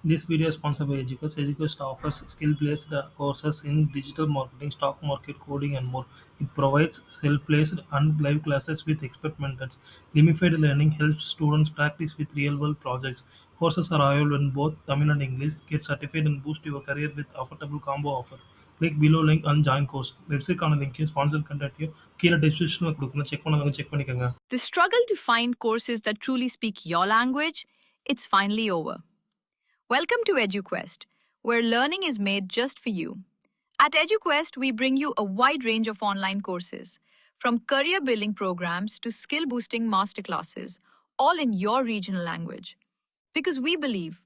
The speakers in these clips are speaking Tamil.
This video is sponsored by Educast. Educast offers skill-based courses in digital marketing, stock market, coding, and more. It provides self-paced and live classes with expert mentors. Gamified learning helps students practice with real-world projects. Courses are available in both Tamil and English. Get certified and boost your career with affordable combo offer. Click below link and join course. வெப்சைட்கான லிங்க் ஸ்பான்சர் கண்டென்ட்டையும் கீழே டிஸ்கிரிப்ஷனில் கொடுக்குறேன். செக் பண்ணிக்கோங்க. The struggle to find courses that truly speak your language, it's finally over. Welcome to EduQuest, where learning is made just for you. At EduQuest, we bring you a wide range of online courses, from career building programs to skill boosting masterclasses, all in your regional language. Because we believe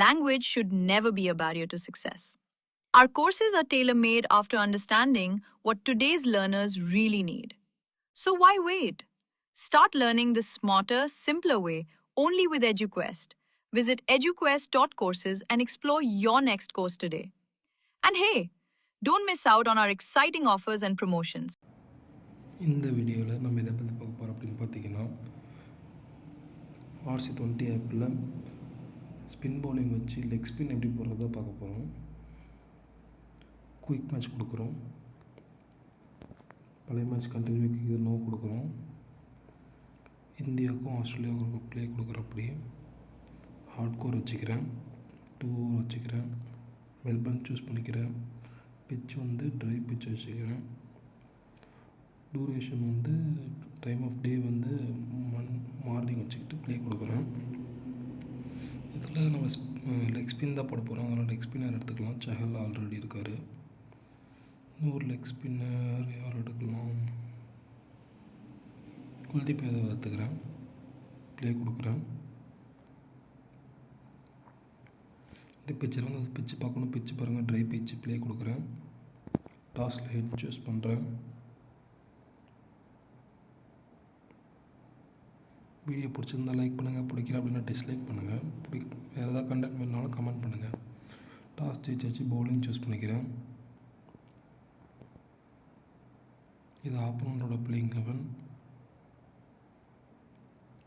language should never be a barrier to success. Our courses are tailor made after understanding what today's learners really need. So why wait? Start learning the smarter, simpler way only with EduQuest. Visit eduquest.courses and explore your next course today. And hey, don't miss out on our exciting offers and promotions. இந்த வீடியோவில் நம்ம இதை பற்றி பார்க்க போகிறோம் அப்படின்னு பார்த்தீங்கன்னா RC20 ஆப்பில் ஸ்பின் பவுலிங் வச்சு லெக் ஸ்பின் எப்படி போடுறதா பார்க்க போகிறோம். குயிக் மேட்ச் கொடுக்குறோம். பழைய மேட்ச் கண்டினியூக்கு நோ கொடுக்குறோம். இந்தியாவுக்கும் ஆஸ்திரேலியாவுக்கும் ப்ளே கொடுக்குறோம். அப்படி ஹார்ட் கோர் வச்சுக்கிறேன். 2 ஓவர் வச்சுக்கிறேன். மெல்பர்ன் சூஸ் பண்ணிக்கிறேன். பிச் வந்து ட்ரை பிச் வச்சுக்கிறேன். டூரேஷன் வந்து டைம் ஆஃப் டே வந்து மார்னிங் வச்சுக்கிட்டு ப்ளே கொடுக்குறேன். இதில் நம்ம லெக் ஸ்பின் தான் போட போகிறோம். அதனால் லெக் ஸ்பின்னர் எடுத்துக்கலாம். சஹல் ஆல்ரெடி இருக்கார். இன்னொரு லெக் ஸ்பின்னர் யார் எடுக்கலாம்? குல்தீப் யாதவ் எடுத்துக்கிறேன். ப்ளே கொடுக்குறேன். இந்த பிச்சில் வந்து பிச்சு பார்க்கணும். பிச்சு பாருங்கள், ட்ரை பிச்சு. ப்ளே கொடுக்குறேன். டாஸில் ஹெட் சூஸ் பண்ணுறேன். வீடியோ பிடிச்சிருந்தால் லைக் பண்ணுங்கள். பிடிக்கல அப்படின்னா டிஸ்லைக் பண்ணுங்கள். வேறு ஏதாவது கண்டென்ட் வேணுனாலும் கமெண்ட் பண்ணுங்கள். டாஸ் ஜெயிச்சு பவுலிங் சூஸ் பண்ணிக்கிறேன். இது ஆப்போனண்டோட பிளேயிங் 11.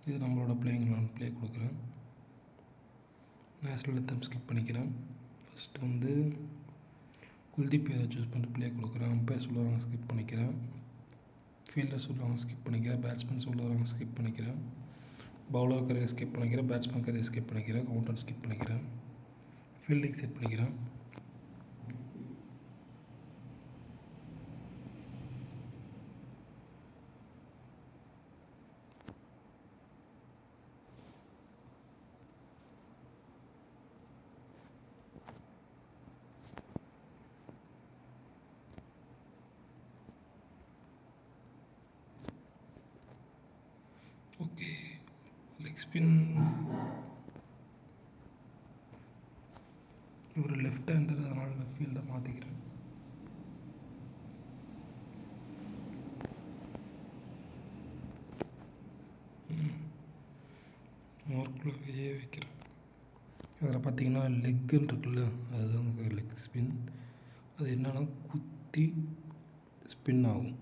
இது நம்மளோட பிளேயிங் 11. ப்ளே கொடுக்குறேன். நேஷ்னல் anthem ஸ்கிப் பண்ணிக்கிறேன். ஃபஸ்ட்டு வந்து குல்தீப் யாதவ் சூஸ் பண்ணிட்டு ப்ளே கொடுக்குறேன். அம்பையர் சொல்லுவாங்க, ஸ்கிப் பண்ணிக்கிறேன். ஃபீல்டர் சொல்லுவாங்க, ஸ்கிப் பண்ணிக்கிறேன். பேட்ஸ்மேன் சொல்லுவாங்க, ஸ்கிப் பண்ணிக்கிறேன். பவுலர் கரியர் ஸ்கிப் பண்ணிக்கிறேன். பேட்ஸ்மேன் கரியர் ஸ்கிப் பண்ணிக்கிறேன். கவுண்டர் ஸ்கிப் பண்ணிக்கிறேன். ஃபீல்டிங் செட் பண்ணிக்கிறேன். Okay, leg spin. இவர் லெஃப்ட் ஹேண்டர், அதனால் லெஃப்ட் ஃபீல்டை மாற்றிக்கிறேன். மார்க்குள்ளே வைக்கிறேன். அதில் பார்த்தீங்கன்னா லெக்குன்னு இருக்குல்ல, அதுதான் லெக் ஸ்பின். அது என்னன்னா குத்தி ஸ்பின் ஆகும்.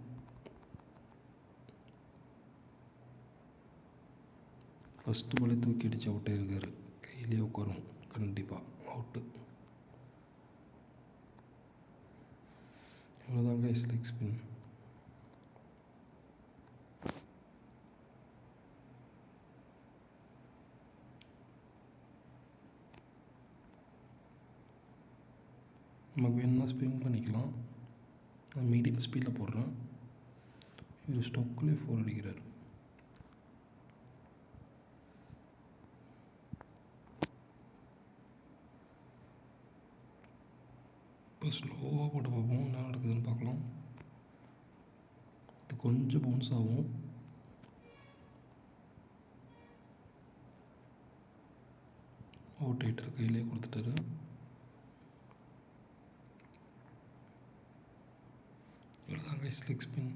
ஃபஸ்ட்டு பாலே தூக்கி அடித்து அவுட்டே இருக்கார். கையிலே உட்காரும், கண்டிப்பாக அவுட்டு. இவ்வளோதான் கைஸ் லெக் ஸ்பின். நமக்கு வேணும்னா ஸ்பின் பண்ணிக்கலாம். நான் மீடியம் ஸ்பீடில் போடுறேன். இவர் ஸ்டோக்லேயே 4 அடிக்கிறார். இப்போ ஸ்லோவாக போட்டு பார்ப்போம், என்ன நடக்குதுன்னு பார்க்கலாம். இது கொஞ்சம் பவுன்ஸ் ஆகும். அவுட் ஆகிட்டார். கையிலே கொடுத்துட்டாரு. இவ்வளோதான் கைஸ் லெக் ஸ்பின்.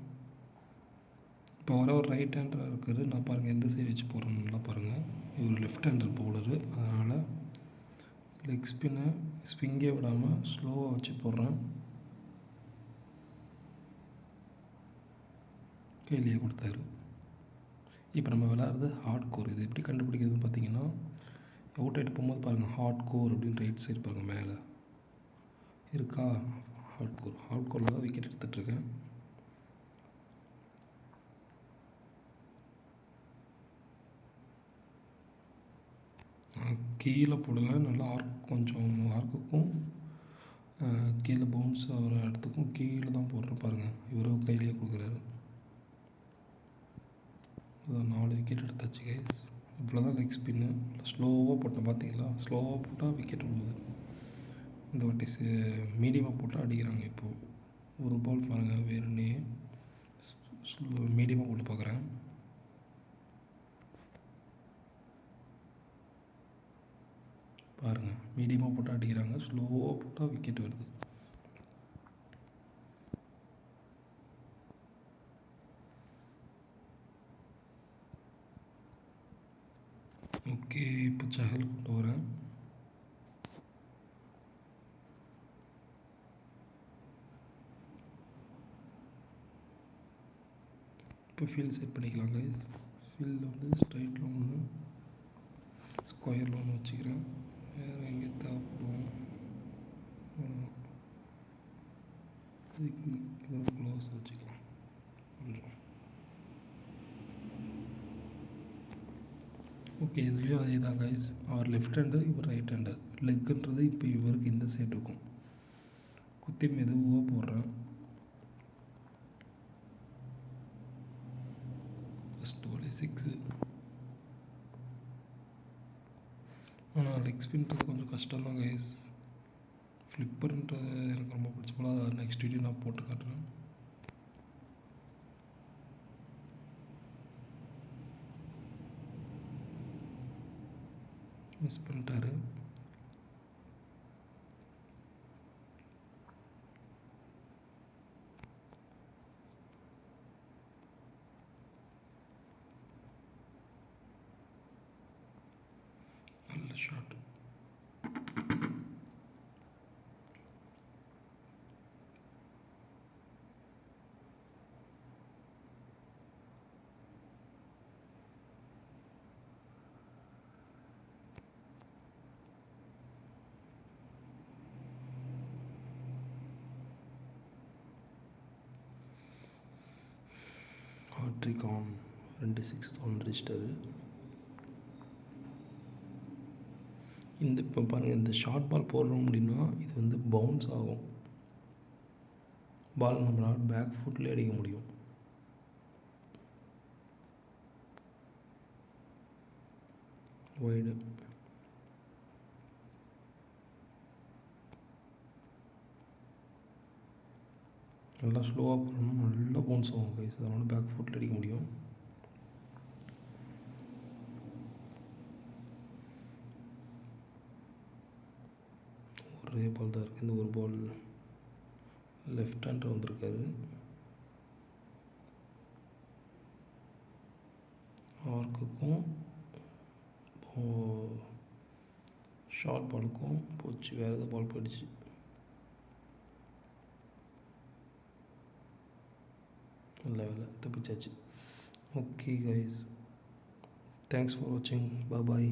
இப்போ ஒரு ரைட் ஹேண்டராக இருக்கார். நான் பாருங்கள் எந்த சைடு வச்சு போடுறேன்னு நல்லா பாருங்கள். இவர் லெஃப்ட் ஹேண்டர் பவுலரு, அதனால் லெக் ஸ்பின்னை ஸ்விங்கே விடாமல் ஸ்லோவாக வச்சு போடுறேன். கையிலேயே கொடுத்தாரு. இப்போ நம்ம விளையாடுறது ஹார்ட் கோர். இது எப்படி கண்டுபிடிக்கிறதுன்னு பார்த்தீங்கன்னா, அவுட் ஆகிட்டு போகும்போது பாருங்கள் ஹார்ட் கோர் அப்படின்னு ரைட் சைடு பாருங்கள் மேலே இருக்கா. ஹார்ட் கோரில் தான் விக்கெட் எடுத்துகிட்ருக்கேன். கீழே போடல, நல்லா கொஞ்சம் ஆர்க்குக்கும் கீழே பவுன்ஸ் ஆகிற இடத்துக்கும் கீழே தான் போடுறேன் பாருங்கள். இவரும் கையிலேயே கொடுக்குறாரு. 4 விக்கெட் எடுத்தாச்சு கைஸ். இவ்வளோ தான் லெக் ஸ்பின்னு. ஸ்லோவாக போட்டேன் பார்த்தீங்களா, ஸ்லோவாக போட்டால் விக்கெட் விழுது. இந்த வாட்டி மீடியமாக போட்டால் அடிக்கிறாங்க. இப்போது ஒரு பால் பாருங்கள் வேணுன்னே மீடியமாக போட்டு பார்க்குறேன். பாருங்கள் மீடியமாக போட்டால் அடிக்கிறாங்க, ஸ்லோவாக போட்டால் விக்கெட் வருது. ஓகே, இப்போ சஹல் கொண்டு வரேன். இப்போ ஃபீல்டு செட் பண்ணிக்கலாம் கைஸ். ஃபீல்டில் வந்து ஸ்ட்ரைட்டில் ஒன்று, ஸ்கொயரில் ஒன்று வச்சுக்கிறேன். வேறு எங்கே தேவைப்படும் இதுக்கு இது க்ளோஸ் வச்சுக்கலாம் கொஞ்சம். ஓகே, இதுலேயும் அதே தான் கைஸ். அவர் லெஃப்ட் ஹேண்டர், இவர் ரைட் ஹேண்டர். லெக்குன்றது இப்போ இவருக்கு இந்த சைடு இருக்கும். குத்தி மெதுவாக போடுறேன். ஃபஸ்ட் பாலே 6. ஆனால் லெக் ஸ்பின்றது கொஞ்சம் கஷ்டம் தான் கைஸ். ஃப்ளிப்பர்ன்றது எனக்கு ரொம்ப பிடிச்ச போல. அதை நெக்ஸ்ட் வீடியோ நான் போட்டு காட்டுறேன். மிஸ் பண்ணிட்டாரு. நல்ல ஷாட். Hat trick on, 2 6 வந்துருச்சிட்டாரு. இந்த இப்போ பாருங்கள், இந்த ஷார்ட் பால் போடுறோம் அப்படின்னா இது வந்து பவுன்ஸ் ஆகும். பால் நம்மளால் பேக் ஃபுட்லேயே அடிக்க முடியும். வைடு நல்லா ஸ்லோவாக போடணும், நல்லா பவுன்ஸ் ஆகும் கைஸ். அதனால பேக் ஃபுட்டில் அடிக்க முடியும். ஒரே பால் தான் இருக்குது. இந்த ஒரு பால் லெஃப்ட் ஹேண்டர் வந்திருக்காரு. ஆர்க்குக்கும் ஷார்ட் பாலுக்கும் போச்சு. வேறு எதாவது பால் போயிடுச்சு. நல்ல வேலை, தப்பிச்சாச்சு. ஓகே கைஸ், தேங்க்ஸ் ஃபார் வாட்சிங். பாய்.